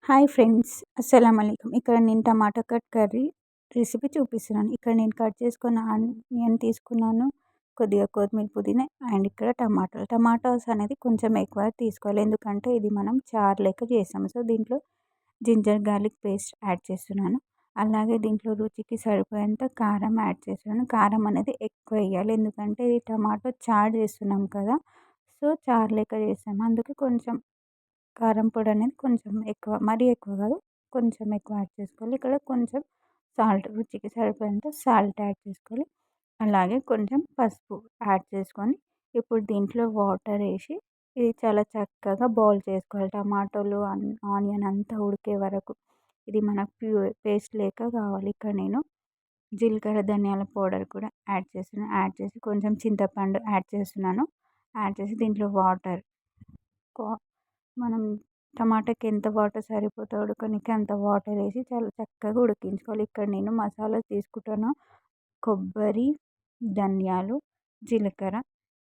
Hi friends, అస్సలం అలైకుం. ఇక్కడ నేను టమాటా కట్ కర్రీ రెసిపీ చూపిస్తున్నాను. ఇక్కడ నేను కట్ చేసుకున్న ఆనియన్ తీసుకున్నాను, కొద్దిగా కొత్తిమీర, పుదీనా అండ్ ఇక్కడ టమాటాస్ అనేది కొంచెం ఎక్కువ తీసుకోవాలి, ఎందుకంటే ఇది మనం చారు లెక్క చేస్తాము. సో దీంట్లో జింజర్ గార్లిక్ పేస్ట్ యాడ్ చేస్తున్నాను. అలాగే దీంట్లో రుచికి సరిపోయేంత కారం యాడ్ చేస్తున్నాను. కారం అనేది ఎక్కువ వేయాలి, ఎందుకంటే ఇది టమాటో చారు చేస్తున్నాం కదా, సో చారు లెక్క చేస్తాము. అందుకే కొంచెం కారం పొడి అనేది కొంచెం ఎక్కువ, మరీ ఎక్కువ కాదు, కొంచెం ఎక్కువ యాడ్ చేసుకోవాలి. ఇక్కడ కొంచెం సాల్ట్, రుచికి సరిపోయేంత సాల్ట్ యాడ్ చేసుకోవాలి. అలాగే కొంచెం పసుపు యాడ్ చేసుకొని ఇప్పుడు దీంట్లో వాటర్ వేసి ఇది చాలా చక్కగా బాయిల్ చేసుకోవాలి. టమాటోలు ఆనియన్ అంతా ఉడికే వరకు ఇది మనకు పేస్ట్ లేక కావాలి. ఇక్కడ నేను జీలకర్ర ధనియాల పౌడర్ కూడా యాడ్ చేస్తున్నాను. యాడ్ చేసి కొంచెం చింతపండు యాడ్ చేస్తున్నాను. యాడ్ చేసి దీంట్లో వాటర్, మనం టమాటాకి ఎంత వాటర్ సరిపోతుందో ఉడకడానికి అంత వాటర్ వేసి చాలా చక్కగా ఉడికించుకోవాలి. ఇక్కడ నేను మసాలా తీసుకుంటాను, కొబ్బరి, ధనియాలు, జీలకర్ర.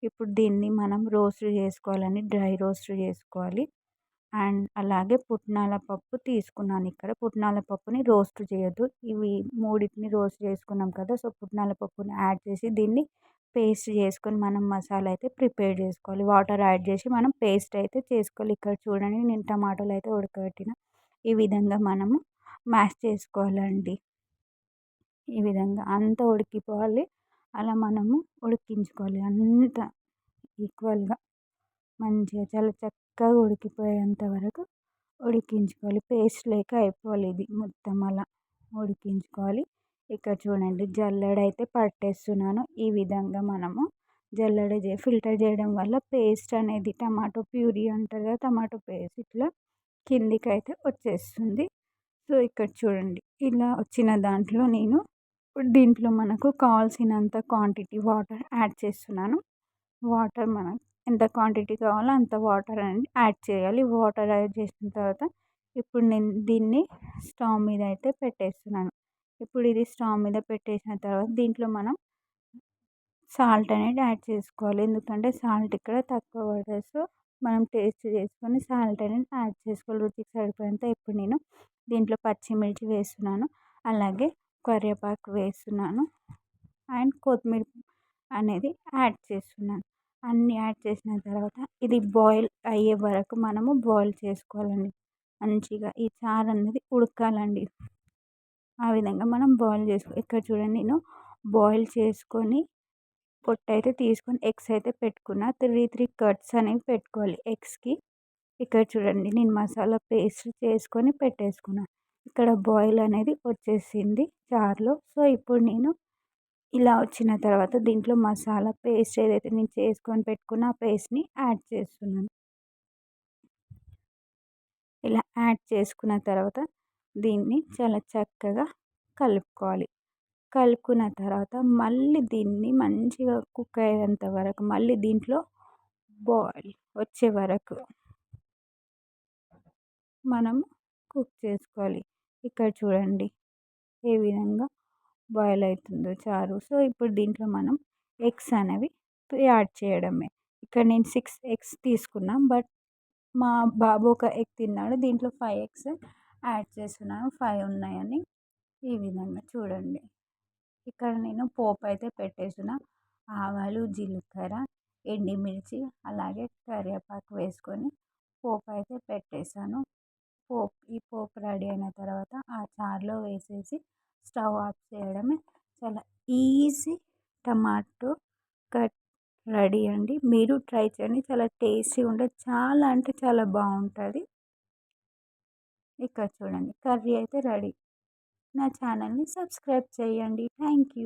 ఇప్పుడు దీన్ని మనం రోస్ట్ చేసుకోవాలని, డ్రై రోస్ట్ చేసుకోవాలి. అండ్ అలాగే పుట్నాల పప్పు తీసుకున్నాను. ఇక్కడ పుట్నాల పప్పుని రోస్ట్ చేయొద్దు, ఇవి మూడింటిని రోస్ట్ చేసుకున్నాం కదా, సో పుట్నాల పప్పుని యాడ్ చేసి దీన్ని పేస్ట్ చేసుకొని మనం మసాలా అయితే ప్రిపేర్ చేసుకోవాలి. వాటర్ యాడ్ చేసి మనం పేస్ట్ అయితే చేసుకోవాలి. ఇక్కడ చూడండి, నేను టమాటాలు అయితే ఉడకబెట్టిన, ఈ విధంగా మనము మ్యాష్ చేసుకోవాలండి. ఈ విధంగా అంతా ఉడికిపోవాలి, అలా మనము ఉడికించుకోవాలి. అంత ఈక్వల్గా మంచిగా చాలా చక్కగా ఉడికిపోయేంత వరకు ఉడికించుకోవాలి. పేస్ట్ లేక అయిపోవాలి, ఇది మొత్తం అలా ఉడికించుకోవాలి. ఇక్కడ చూడండి, జల్లెడైతే పట్టేస్తున్నాను. ఈ విధంగా మనము ఫిల్టర్ చేయడం వల్ల పేస్ట్ అనేది, టమాటో ప్యూరీ అంటారు కదా, టమాటో పేస్ట్ ఇట్లా కిందికి అయితే వచ్చేస్తుంది. సో ఇక్కడ చూడండి, ఇలా వచ్చిన దాంట్లో నేను దీంట్లో మనకు కావాల్సినంత క్వాంటిటీ వాటర్ యాడ్ చేస్తున్నాను. వాటర్ మనం ఎంత క్వాంటిటీ కావాలో అంత వాటర్ అనేది యాడ్ చేయాలి. వాటర్ యాడ్ చేసిన తర్వాత ఇప్పుడు నేను దీన్ని స్టవ్ మీద అయితే పెట్టేస్తున్నాను. ఇప్పుడు ఇది స్టవ్ మీద పెట్టేసిన తర్వాత దీంట్లో మనం సాల్ట్ అనేది యాడ్ చేసుకోవాలి, ఎందుకంటే సాల్ట్ ఇక్కడ తక్కువ పడుతుంది. సో మనం టేస్ట్ చేసుకొని సాల్ట్ అనేది యాడ్ చేసుకోవాలి రుచికి సరిపోయేంత. ఇప్పుడు నేను దీంట్లో పచ్చిమిర్చి వేస్తున్నాను, అలాగే కరివేపాకు వేస్తున్నాను అండ్ కొత్తిమీర అనేది యాడ్ చేస్తున్నాను. అన్నీ యాడ్ చేసిన తర్వాత ఇది బాయిల్ అయ్యే వరకు మనము బాయిల్ చేసుకోవాలండి. మంచిగా ఈ చారు అనేది ఉడకాలండి, ఆ విధంగా మనం బాయిల్ ఇక్కడ చూడండి, నేను బాయిల్ చేసుకొని పొట్టు అయితే తీసుకొని ఎగ్స్ అయితే పెట్టుకున్న, త్రీ కట్స్ అనేవి పెట్టుకోవాలి ఎగ్స్కి. ఇక్కడ చూడండి, నేను మసాలా పేస్ట్ చేసుకొని పెట్టేసుకున్నాను. ఇక్కడ బాయిల్ అనేది వచ్చేసింది చారులో. సో ఇప్పుడు నేను ఇలా వచ్చిన తర్వాత దీంట్లో మసాలా పేస్ట్ ఏదైతే నేను చేసుకొని పెట్టుకున్న ఆ పేస్ట్ని యాడ్ చేస్తున్నాను. ఇలా యాడ్ చేసుకున్న తర్వాత దీన్ని చాలా చక్కగా కలుపుకోవాలి. కలుపుకున్న తర్వాత మళ్ళీ దీన్ని మంచిగా కుక్ అయ్యేంత వరకు, మళ్ళీ దీంట్లో బాయిల్ వచ్చే వరకు మనం కుక్ చేసుకోవాలి. ఇక్కడ చూడండి ఏ విధంగా బాయిల్ అవుతుందో చారు. సో ఇప్పుడు దీంట్లో మనం ఎగ్స్ అనేవి యాడ్ చేయడమే. ఇక్కడ నేను 6 ఎగ్స్ తీసుకున్నా, బట్ మా బాబు ఒక ఎగ్ తిన్నాడు, దీంట్లో 5 ఎగ్స్ యాడ్ చేస్తున్నాను, 5 ఉన్నాయని. ఈ విధంగా చూడండి, ఇక్కడ నేను పోపు అయితే పెట్టేసిన, ఆవాలు, జీలకర్ర, ఎండుమిర్చి అలాగే కరివేపాకు వేసుకొని పోపు అయితే పెట్టేశాను. ఈ పోపు రెడీ అయిన తర్వాత ఆ చారులో వేసేసి స్టవ్ ఆఫ్ చేయడమే. చాలా ఈజీ టమాటో కట్ రెడీ అండి. మీరు ట్రై చేయండి, చాలా టేస్టీగా ఉంటుంది, చాలా అంటే చాలా బాగుంటుంది. ఇక్కడ చూడండి, కర్రీ అయితే రెడీ. నా ఛానల్ని సబ్స్క్రైబ్ చేయండి. Thank you.